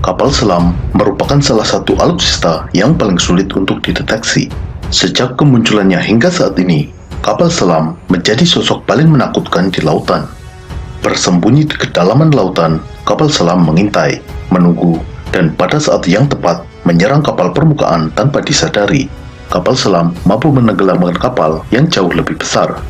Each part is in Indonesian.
Kapal selam merupakan salah satu alutsista yang paling sulit untuk dideteksi. Sejak kemunculannya hingga saat ini, kapal selam menjadi sosok paling menakutkan di lautan. Bersembunyi di kedalaman lautan, kapal selam mengintai, menunggu, dan pada saat yang tepat menyerang kapal permukaan tanpa disadari. Kapal selam mampu menenggelamkan kapal yang jauh lebih besar.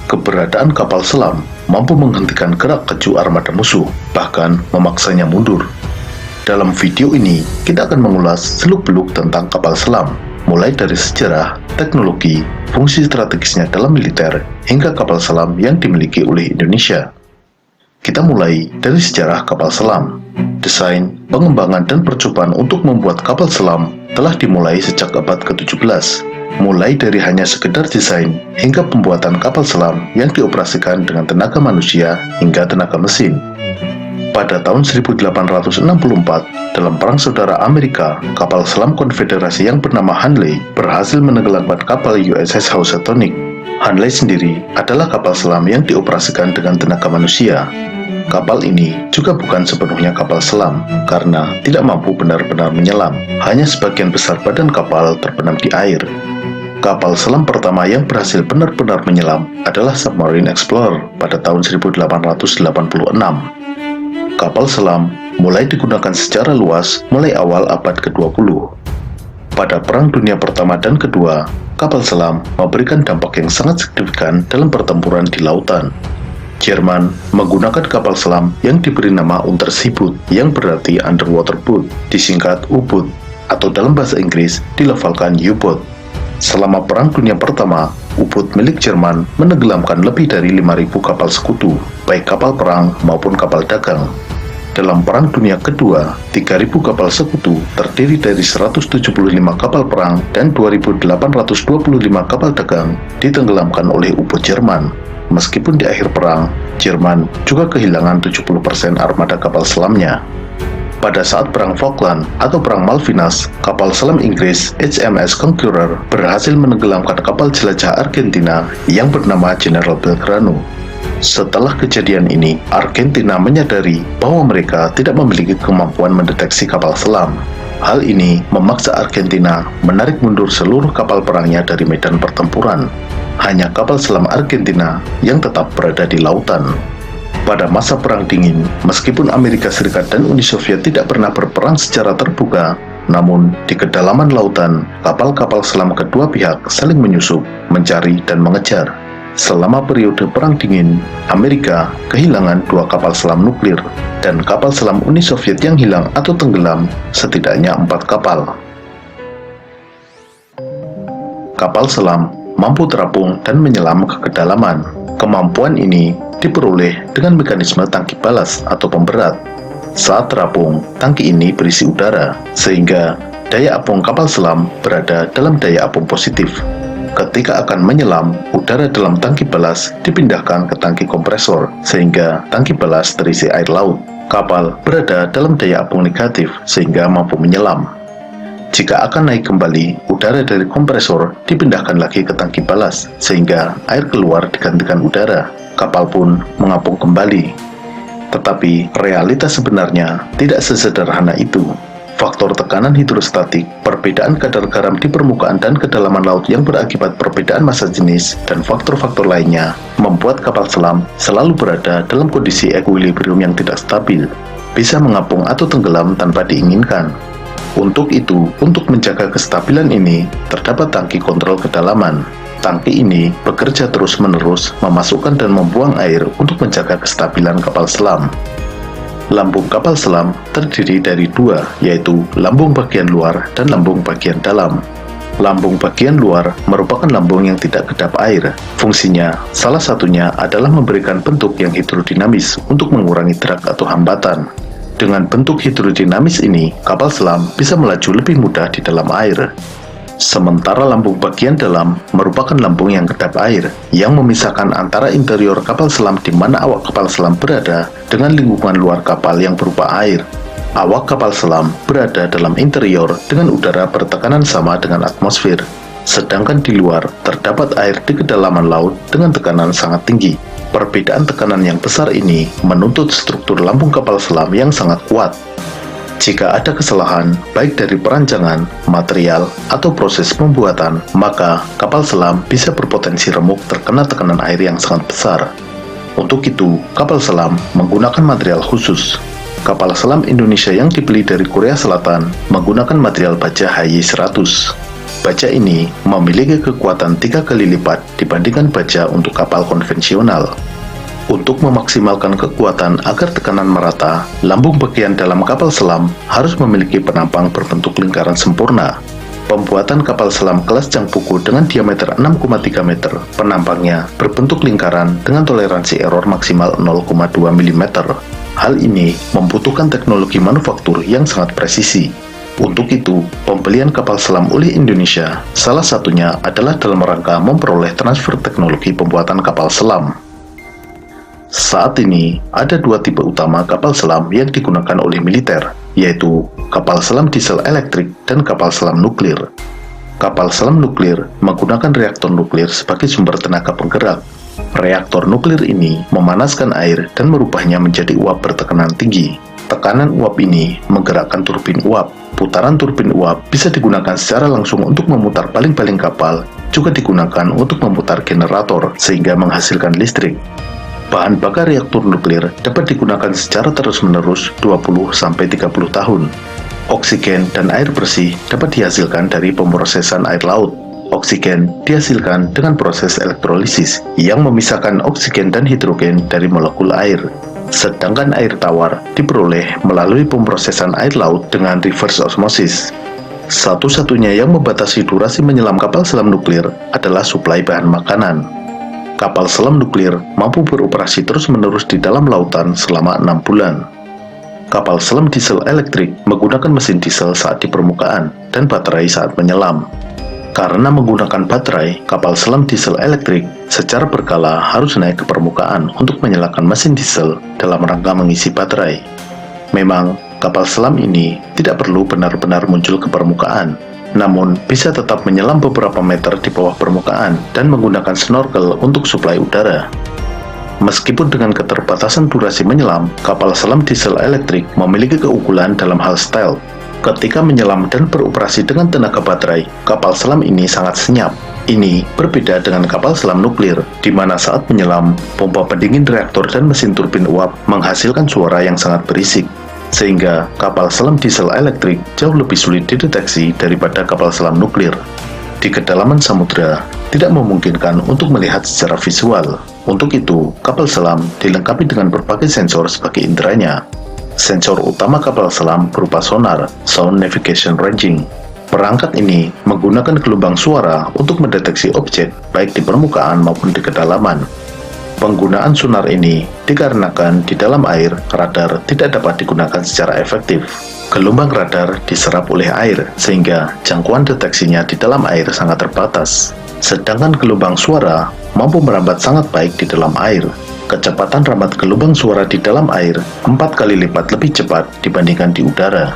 Keberadaan kapal selam mampu menghentikan gerak keju armada musuh, bahkan memaksanya mundur. Dalam video ini, kita akan mengulas seluk-beluk tentang kapal selam, mulai dari sejarah, teknologi, fungsi strategisnya dalam militer, hingga kapal selam yang dimiliki oleh Indonesia. Kita mulai dari sejarah kapal selam. Desain, pengembangan, dan percobaan untuk membuat kapal selam telah dimulai sejak abad ke-17. Mulai dari hanya sekedar desain hingga pembuatan kapal selam yang dioperasikan dengan tenaga manusia hingga tenaga mesin. Pada tahun 1864, dalam Perang Saudara Amerika, kapal selam konfederasi yang bernama Hanley berhasil menenggelamkan kapal USS Housatonic. Hanley sendiri adalah kapal selam yang dioperasikan dengan tenaga manusia. Kapal ini juga bukan sepenuhnya kapal selam, karena tidak mampu benar-benar menyelam. Hanya sebagian besar badan kapal terbenam di air. Kapal selam pertama yang berhasil benar-benar menyelam adalah Submarine Explorer pada tahun 1886. Kapal selam mulai digunakan secara luas mulai awal abad ke-20. Pada Perang Dunia Pertama dan Kedua, kapal selam memberikan dampak yang sangat signifikan dalam pertempuran di lautan. Jerman menggunakan kapal selam yang diberi nama Unterseeboot, yang berarti underwater boat, disingkat U-boat, atau dalam bahasa Inggris dilafalkan U-boat. Selama Perang Dunia Pertama, U-boat milik Jerman menenggelamkan lebih dari 5.000 kapal sekutu, baik kapal perang maupun kapal dagang. Dalam Perang Dunia Kedua, 3.000 kapal sekutu terdiri dari 175 kapal perang dan 2.825 kapal dagang ditenggelamkan oleh U-boat Jerman. Meskipun di akhir perang, Jerman juga kehilangan 70% armada kapal selamnya. Pada saat Perang Falkland atau Perang Malvinas, kapal selam Inggris HMS Conqueror berhasil menenggelamkan kapal jelajah Argentina yang bernama General Belgrano. Setelah kejadian ini, Argentina menyadari bahwa mereka tidak memiliki kemampuan mendeteksi kapal selam. Hal ini memaksa Argentina menarik mundur seluruh kapal perangnya dari medan pertempuran. Hanya kapal selam Argentina yang tetap berada di lautan. Pada masa Perang Dingin, meskipun Amerika Serikat dan Uni Soviet tidak pernah berperang secara terbuka, namun di kedalaman lautan, kapal-kapal selam kedua pihak saling menyusup, mencari, dan mengejar. Selama periode Perang Dingin, Amerika kehilangan 2 kapal selam nuklir, dan kapal selam Uni Soviet yang hilang atau tenggelam setidaknya 4 kapal. Kapal selam mampu terapung dan menyelam ke kedalaman. Kemampuan ini diperoleh dengan mekanisme tangki balas atau pemberat. Saat terapung, tangki ini berisi udara, sehingga daya apung kapal selam berada dalam daya apung positif. Ketika akan menyelam, udara dalam tangki balas dipindahkan ke tangki kompresor, sehingga tangki balas terisi air laut. Kapal berada dalam daya apung negatif, sehingga mampu menyelam. Jika akan naik kembali, udara dari kompresor dipindahkan lagi ke tangki balas, sehingga air keluar digantikan udara. Kapal pun mengapung kembali. Tetapi realitas sebenarnya tidak sesederhana itu. Faktor tekanan hidrostatik, perbedaan kadar garam di permukaan dan kedalaman laut yang berakibat perbedaan massa jenis, dan faktor-faktor lainnya membuat kapal selam selalu berada dalam kondisi equilibrium yang tidak stabil, bisa mengapung atau tenggelam tanpa diinginkan. Untuk itu, untuk menjaga kestabilan ini, terdapat tangki kontrol kedalaman. Tangki ini bekerja terus-menerus memasukkan dan membuang air untuk menjaga kestabilan kapal selam. Lambung kapal selam terdiri dari 2, yaitu lambung bagian luar dan lambung bagian dalam. Lambung bagian luar merupakan lambung yang tidak kedap air. Fungsinya, salah satunya adalah memberikan bentuk yang hidrodinamis untuk mengurangi drag atau hambatan. Dengan bentuk hidrodinamis ini, kapal selam bisa melaju lebih mudah di dalam air. Sementara lambung bagian dalam merupakan lambung yang kedap air, yang memisahkan antara interior kapal selam di mana awak kapal selam berada dengan lingkungan luar kapal yang berupa air. Awak kapal selam berada dalam interior dengan udara bertekanan sama dengan atmosfer, sedangkan di luar terdapat air di kedalaman laut dengan tekanan sangat tinggi. Perbedaan tekanan yang besar ini menuntut struktur lambung kapal selam yang sangat kuat. Jika ada kesalahan, baik dari perancangan, material, atau proses pembuatan, maka kapal selam bisa berpotensi remuk terkena tekanan air yang sangat besar. Untuk itu, kapal selam menggunakan material khusus. Kapal selam Indonesia yang dibeli dari Korea Selatan menggunakan material baja HY100. Baja ini memiliki kekuatan 3 kali lipat dibandingkan baja untuk kapal konvensional. Untuk memaksimalkan kekuatan agar tekanan merata, lambung bagian dalam kapal selam harus memiliki penampang berbentuk lingkaran sempurna. Pembuatan kapal selam kelas Jangpuku dengan diameter 6,3 meter, penampangnya berbentuk lingkaran dengan toleransi error maksimal 0,2 mm. Hal ini membutuhkan teknologi manufaktur yang sangat presisi. Untuk itu, pembelian kapal selam oleh Indonesia salah satunya adalah dalam rangka memperoleh transfer teknologi pembuatan kapal selam. Saat ini, ada 2 tipe utama kapal selam yang digunakan oleh militer, yaitu kapal selam diesel elektrik dan kapal selam nuklir. Kapal selam nuklir menggunakan reaktor nuklir sebagai sumber tenaga penggerak. Reaktor nuklir ini memanaskan air dan merubahnya menjadi uap bertekanan tinggi. Tekanan uap ini menggerakkan turbin uap. Putaran turbin uap bisa digunakan secara langsung untuk memutar baling-baling kapal, juga digunakan untuk memutar generator sehingga menghasilkan listrik. Bahan bakar reaktor nuklir dapat digunakan secara terus-menerus 20-30 tahun. Oksigen dan air bersih dapat dihasilkan dari pemrosesan air laut. Oksigen dihasilkan dengan proses elektrolisis yang memisahkan oksigen dan hidrogen dari molekul air. Sedangkan air tawar diperoleh melalui pemrosesan air laut dengan reverse osmosis. Satu-satunya yang membatasi durasi menyelam kapal selam nuklir adalah suplai bahan makanan. Kapal selam nuklir mampu beroperasi terus-menerus di dalam lautan selama 6 bulan. Kapal selam diesel elektrik menggunakan mesin diesel saat di permukaan dan baterai saat menyelam. Karena menggunakan baterai, kapal selam diesel elektrik secara berkala harus naik ke permukaan untuk menyalakan mesin diesel dalam rangka mengisi baterai. Memang, kapal selam ini tidak perlu benar-benar muncul ke permukaan, namun bisa tetap menyelam beberapa meter di bawah permukaan dan menggunakan snorkel untuk suplai udara. Meskipun dengan keterbatasan durasi menyelam, kapal selam diesel elektrik memiliki keunggulan dalam hal stealth. Ketika menyelam dan beroperasi dengan tenaga baterai, kapal selam ini sangat senyap. Ini berbeda dengan kapal selam nuklir, di mana saat menyelam, pompa pendingin reaktor dan mesin turbin uap menghasilkan suara yang sangat berisik. Sehingga kapal selam diesel elektrik jauh lebih sulit dideteksi daripada kapal selam nuklir. Di kedalaman samudera, tidak memungkinkan untuk melihat secara visual. Untuk itu, kapal selam dilengkapi dengan berbagai sensor sebagai inderanya. Sensor utama kapal selam berupa sonar, Sound Navigation Ranging. Perangkat ini menggunakan gelombang suara untuk mendeteksi objek baik di permukaan maupun di kedalaman. Penggunaan sonar ini dikarenakan di dalam air, radar tidak dapat digunakan secara efektif. Gelombang radar diserap oleh air, sehingga jangkauan deteksinya di dalam air sangat terbatas. Sedangkan gelombang suara mampu merambat sangat baik di dalam air. Kecepatan rambat gelombang suara di dalam air 4 kali lipat lebih cepat dibandingkan di udara.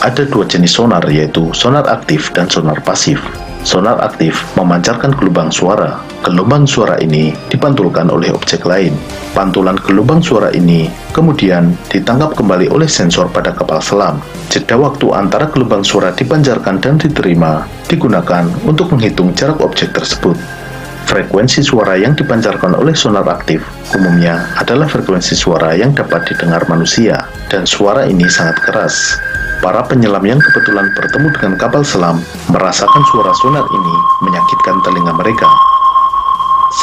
Ada 2 jenis sonar, yaitu sonar aktif dan sonar pasif. Sonar aktif memancarkan gelombang suara. Gelombang suara ini dipantulkan oleh objek lain. Pantulan gelombang suara ini kemudian ditangkap kembali oleh sensor pada kapal selam. Jeda waktu antara gelombang suara dipancarkan dan diterima digunakan untuk menghitung jarak objek tersebut. Frekuensi suara yang dipancarkan oleh sonar aktif umumnya adalah frekuensi suara yang dapat didengar manusia, dan suara ini sangat keras. Para penyelam yang kebetulan bertemu dengan kapal selam merasakan suara sonar ini menyakitkan telinga mereka.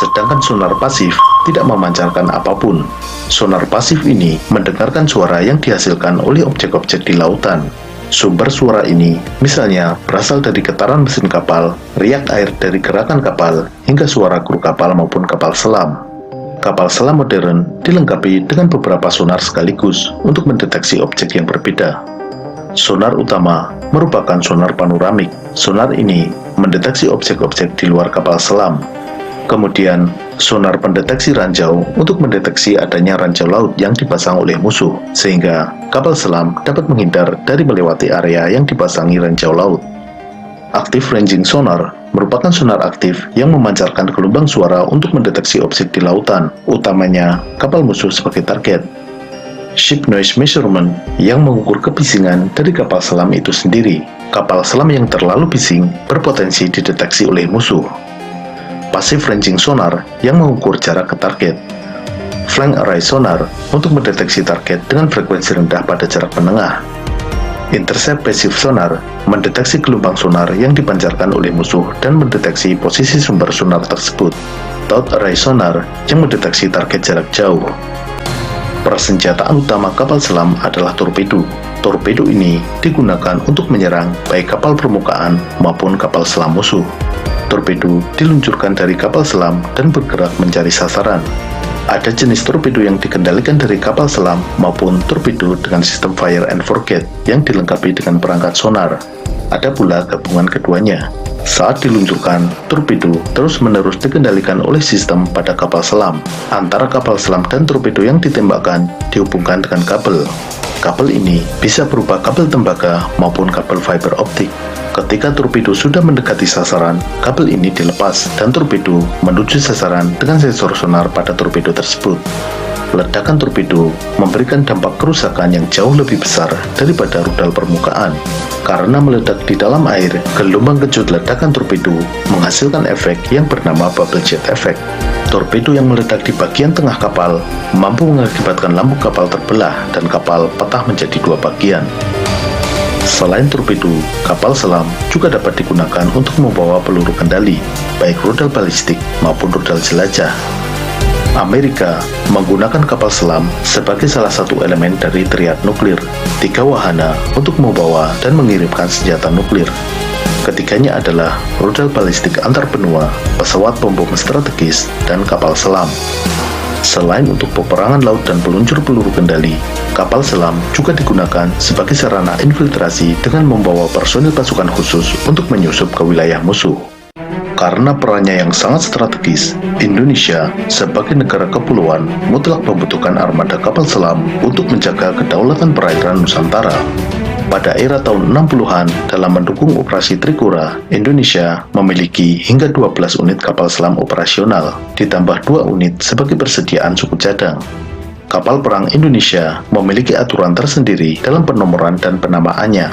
Sedangkan sonar pasif tidak memancarkan apapun. Sonar pasif ini mendengarkan suara yang dihasilkan oleh objek-objek di lautan. Sumber suara ini misalnya berasal dari getaran mesin kapal, riak air dari gerakan kapal, hingga suara kru kapal maupun kapal selam. Kapal selam modern dilengkapi dengan beberapa sonar sekaligus untuk mendeteksi objek yang berbeda. Sonar utama merupakan sonar panoramik. Sonar ini mendeteksi objek-objek di luar kapal selam. Kemudian, sonar pendeteksi ranjau untuk mendeteksi adanya ranjau laut yang dipasang oleh musuh, sehingga kapal selam dapat menghindar dari melewati area yang dipasangi ranjau laut. Active Ranging Sonar merupakan sonar aktif yang memancarkan gelombang suara untuk mendeteksi objek di lautan, utamanya kapal musuh sebagai target. ship noise measurement yang mengukur kebisingan dari kapal selam itu sendiri. Kapal selam yang terlalu bising berpotensi dideteksi oleh musuh. Passive ranging sonar yang mengukur jarak ke target. Flank array sonar untuk mendeteksi target dengan frekuensi rendah pada jarak menengah. Intercept passive sonar mendeteksi gelombang sonar yang dipancarkan oleh musuh dan mendeteksi posisi sumber sonar tersebut. Towed array sonar yang mendeteksi target jarak jauh. Persenjataan utama kapal selam adalah torpedo. Torpedo ini digunakan untuk menyerang baik kapal permukaan maupun kapal selam musuh. Torpedo diluncurkan dari kapal selam dan bergerak mencari sasaran. Ada jenis torpedo yang dikendalikan dari kapal selam maupun torpedo dengan sistem fire and forget yang dilengkapi dengan perangkat sonar. Ada pula gabungan keduanya. Saat diluncurkan, torpedo terus-menerus dikendalikan oleh sistem pada kapal selam. Antara kapal selam dan torpedo yang ditembakkan dihubungkan dengan kabel. Kabel ini bisa berupa kabel tembaga maupun kabel fiber optik. Ketika torpedo sudah mendekati sasaran, kabel ini dilepas dan torpedo menuju sasaran dengan sensor sonar pada torpedo tersebut. Ledakan torpedo memberikan dampak kerusakan yang jauh lebih besar daripada rudal permukaan. Karena meledak di dalam air, gelombang kejut ledakan torpedo menghasilkan efek yang bernama bubble jet effect. Torpedo yang meledak di bagian tengah kapal mampu mengakibatkan lambung kapal terbelah dan kapal patah menjadi dua bagian. Selain torpedo, kapal selam juga dapat digunakan untuk membawa peluru kendali, baik rudal balistik maupun rudal jelajah. Amerika menggunakan kapal selam sebagai salah satu elemen dari triad nuklir, 3 wahana untuk membawa dan mengirimkan senjata nuklir. Ketiganya adalah rudal balistik antar benua, pesawat pembom strategis, dan kapal selam. Selain untuk peperangan laut dan peluncur peluru kendali, kapal selam juga digunakan sebagai sarana infiltrasi dengan membawa personil pasukan khusus untuk menyusup ke wilayah musuh. Karena perannya yang sangat strategis, Indonesia sebagai negara kepulauan mutlak membutuhkan armada kapal selam untuk menjaga kedaulatan perairan Nusantara. Pada era tahun 60-an, dalam mendukung operasi Trikora, Indonesia memiliki hingga 12 unit kapal selam operasional, ditambah 2 unit sebagai persediaan suku cadang. Kapal perang Indonesia memiliki aturan tersendiri dalam penomoran dan penamaannya.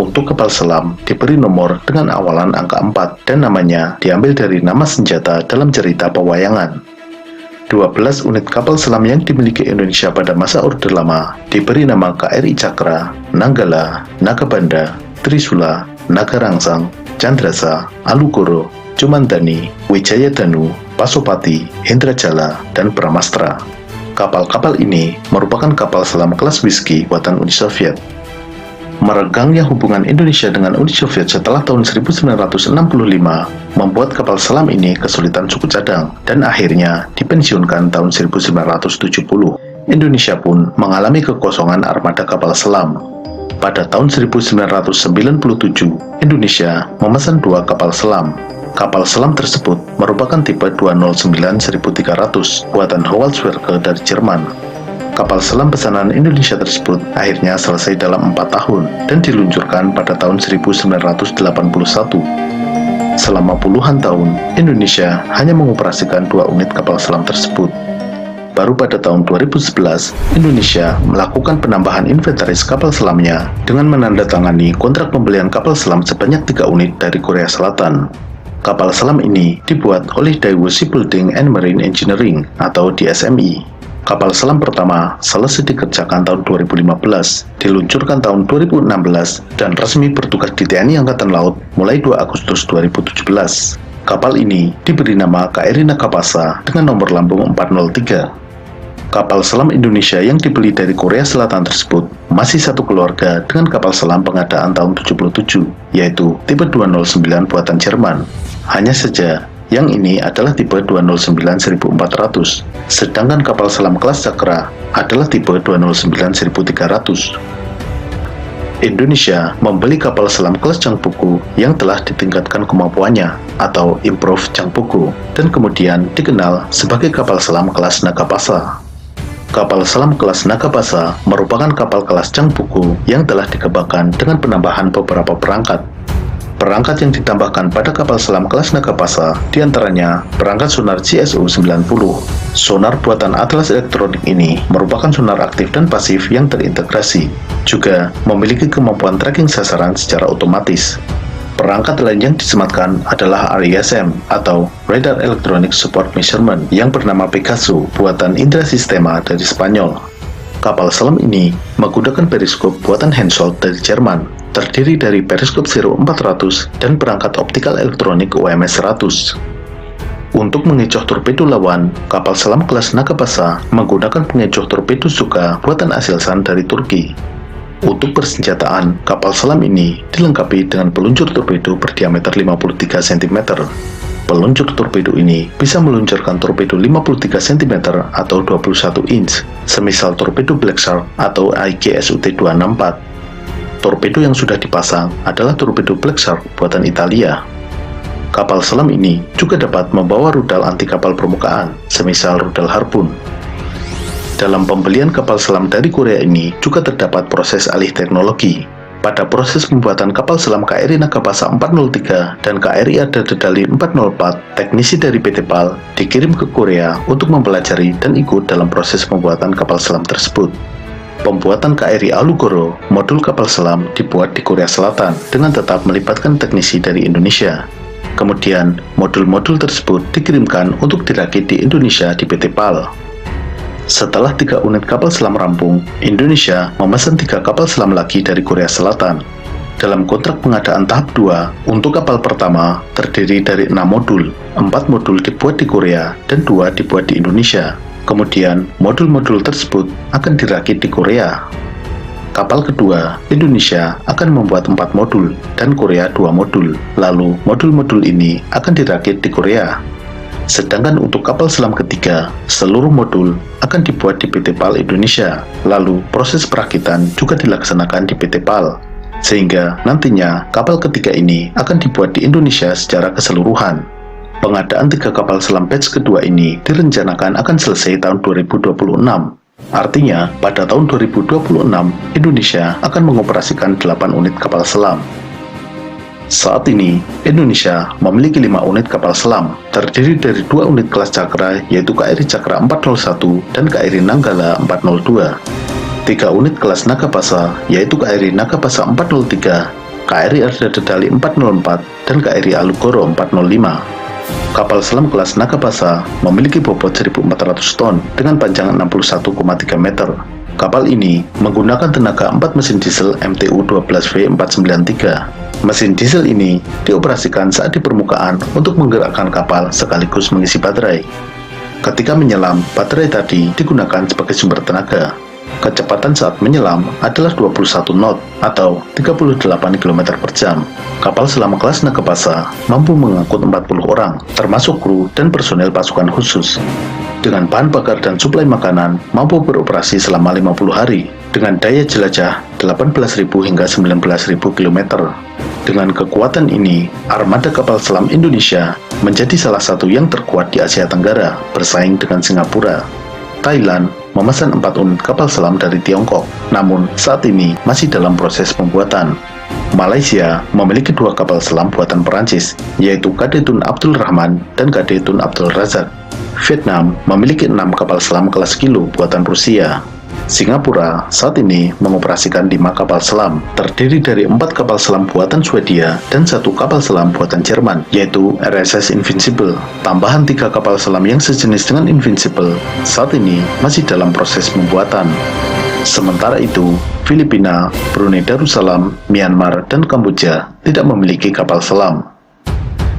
Untuk kapal selam diberi nomor dengan awalan angka 4 dan namanya diambil dari nama senjata dalam cerita pewayangan. 12 unit kapal selam yang dimiliki Indonesia pada masa Orde Lama diberi nama KRI Cakra, Nanggala, Nagabanda, Trisula, Nagarangsang, Candrasa, Alugoro, Cumandani, Wijayadanu, Pasopati, Indrajala, dan Bramastra. Kapal-kapal ini merupakan kapal selam kelas Whiskey buatan Uni Soviet. Meregangnya hubungan Indonesia dengan Uni Soviet setelah tahun 1965 membuat kapal selam ini kesulitan suku cadang dan akhirnya dipensiunkan tahun 1970. Indonesia pun mengalami kekosongan armada kapal selam. Pada tahun 1997, Indonesia memesan 2 kapal selam. Kapal selam tersebut merupakan tipe 209-1300 buatan Howaldtswerke dari Jerman. Kapal selam pesanan Indonesia tersebut akhirnya selesai dalam 4 tahun dan diluncurkan pada tahun 1981. Selama puluhan tahun, Indonesia hanya mengoperasikan 2 unit kapal selam tersebut. Baru pada tahun 2011, Indonesia melakukan penambahan inventaris kapal selamnya dengan menandatangani kontrak pembelian kapal selam sebanyak 3 unit dari Korea Selatan. Kapal selam ini dibuat oleh Daewoo Shipbuilding and Marine Engineering atau DSME. Kapal selam pertama selesai dikerjakan tahun 2015, diluncurkan tahun 2016, dan resmi bertugas di TNI Angkatan Laut mulai 2 Agustus 2017. Kapal ini diberi nama KRI Nagapasa dengan nomor lambung 403. Kapal selam Indonesia yang dibeli dari Korea Selatan tersebut masih satu keluarga dengan kapal selam pengadaan tahun 77, yaitu tipe 209 buatan Jerman. Hanya saja, yang ini adalah tipe 209-1400, sedangkan kapal selam kelas Cakra adalah tipe 209-1300. Indonesia membeli kapal selam kelas Changpuku yang telah ditingkatkan kemampuannya atau Improved Changpuku dan kemudian dikenal sebagai kapal selam kelas Nagapasa. Kapal selam kelas Nagapasa merupakan kapal kelas Changpuku yang telah dikembangkan dengan penambahan beberapa perangkat. Perangkat yang ditambahkan pada kapal selam kelas Nagapasa diantaranya perangkat sonar GSU-90. Sonar buatan Atlas Elektronik ini merupakan sonar aktif dan pasif yang terintegrasi, juga memiliki kemampuan tracking sasaran secara otomatis. Perangkat lain yang disematkan adalah RISM atau Radar Electronic Support Measurement yang bernama Pegaso buatan Indra Sistema dari Spanyol. Kapal selam ini menggunakan periskop buatan Hensoldt dari Jerman, terdiri dari periskop Zero 400 dan perangkat optikal elektronik OMS 100. Untuk mengecoh torpedo lawan, kapal selam kelas Nagapasa menggunakan pengecoh torpedo Zuka buatan Aselsan dari Turki. Untuk persenjataan, kapal selam ini dilengkapi dengan peluncur torpedo berdiameter 53 cm. Peluncur torpedo ini bisa meluncurkan torpedo 53 cm atau 21 inch, semisal torpedo Black Shark atau IGSUT-264. Torpedo yang sudah dipasang adalah torpedo Black Shark buatan Italia. Kapal selam ini juga dapat membawa rudal anti kapal permukaan, semisal rudal Harpoon. Dalam pembelian kapal selam dari Korea ini juga terdapat proses alih teknologi. Pada proses pembuatan kapal selam KRI Nagapasa 403 dan KRI Arda Dedali 404, teknisi dari PT PAL dikirim ke Korea untuk mempelajari dan ikut dalam proses pembuatan kapal selam tersebut. Pembuatan KRI Alugoro, modul kapal selam, dibuat di Korea Selatan dengan tetap melibatkan teknisi dari Indonesia. Kemudian, modul-modul tersebut dikirimkan untuk dirakit di Indonesia di PT PAL. Setelah 3 unit kapal selam rampung, Indonesia memesan 3 kapal selam lagi dari Korea Selatan. Dalam kontrak pengadaan tahap 2, untuk kapal pertama terdiri dari 6 modul, 4 modul dibuat di Korea dan 2 dibuat di Indonesia. Kemudian, modul-modul tersebut akan dirakit di Korea. Kapal kedua, Indonesia akan membuat 4 modul dan Korea 2 modul. Lalu, modul-modul ini akan dirakit di Korea. Sedangkan untuk kapal selam ketiga, seluruh modul akan dibuat di PT PAL Indonesia. Lalu, proses perakitan juga dilaksanakan di PT PAL. Sehingga nantinya kapal ketiga ini akan dibuat di Indonesia secara keseluruhan. Pengadaan 3 kapal selam batch kedua ini direncanakan akan selesai tahun 2026. Artinya, pada tahun 2026, Indonesia akan mengoperasikan 8 unit kapal selam. Saat ini, Indonesia memiliki 5 unit kapal selam, terdiri dari 2 unit kelas Cakra, yaitu KRI Cakra 401 dan KRI Nanggala 402. 3 unit kelas Nagapasa, yaitu KRI Nagapasa 403, KRI Arda Dedali 404, dan KRI Alugoro 405. Kapal selam kelas Nagapasa memiliki bobot 1.400 ton dengan panjang 61,3 meter. Kapal ini menggunakan tenaga 4 mesin diesel MTU-12V493. Mesin diesel ini dioperasikan saat di permukaan untuk menggerakkan kapal sekaligus mengisi baterai. Ketika menyelam, baterai tadi digunakan sebagai sumber tenaga. Kecepatan saat menyelam adalah 21 knot atau 38 km per jam. Kapal selam kelas Nagapasa mampu mengangkut 40 orang, termasuk kru dan personel pasukan khusus. Dengan bahan bakar dan suplai makanan, mampu beroperasi selama 50 hari, dengan daya jelajah 18.000 hingga 19.000 km. Dengan kekuatan ini, armada kapal selam Indonesia menjadi salah satu yang terkuat di Asia Tenggara, bersaing dengan Singapura. Thailand memesan 4 unit kapal selam dari Tiongkok, namun saat ini masih dalam proses pembuatan. Malaysia memiliki 2 kapal selam buatan Perancis, yaitu KD Tun Abdul Rahman dan KD Tun Abdul Razak. Vietnam memiliki 6 kapal selam kelas Kilo buatan Rusia. Singapura saat ini mengoperasikan 5 kapal selam, terdiri dari 4 kapal selam buatan Swedia dan 1 kapal selam buatan Jerman, yaitu RSS Invincible. Tambahan 3 kapal selam yang sejenis dengan Invincible saat ini masih dalam proses pembuatan. Sementara itu, Filipina, Brunei Darussalam, Myanmar, dan Kamboja tidak memiliki kapal selam.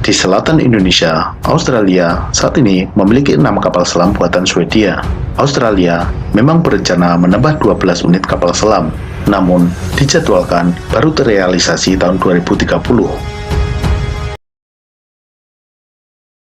Di selatan Indonesia, Australia saat ini memiliki 6 kapal selam buatan Swedia. Australia memang berencana menambah 12 unit kapal selam, namun dijadwalkan baru terrealisasi tahun 2030.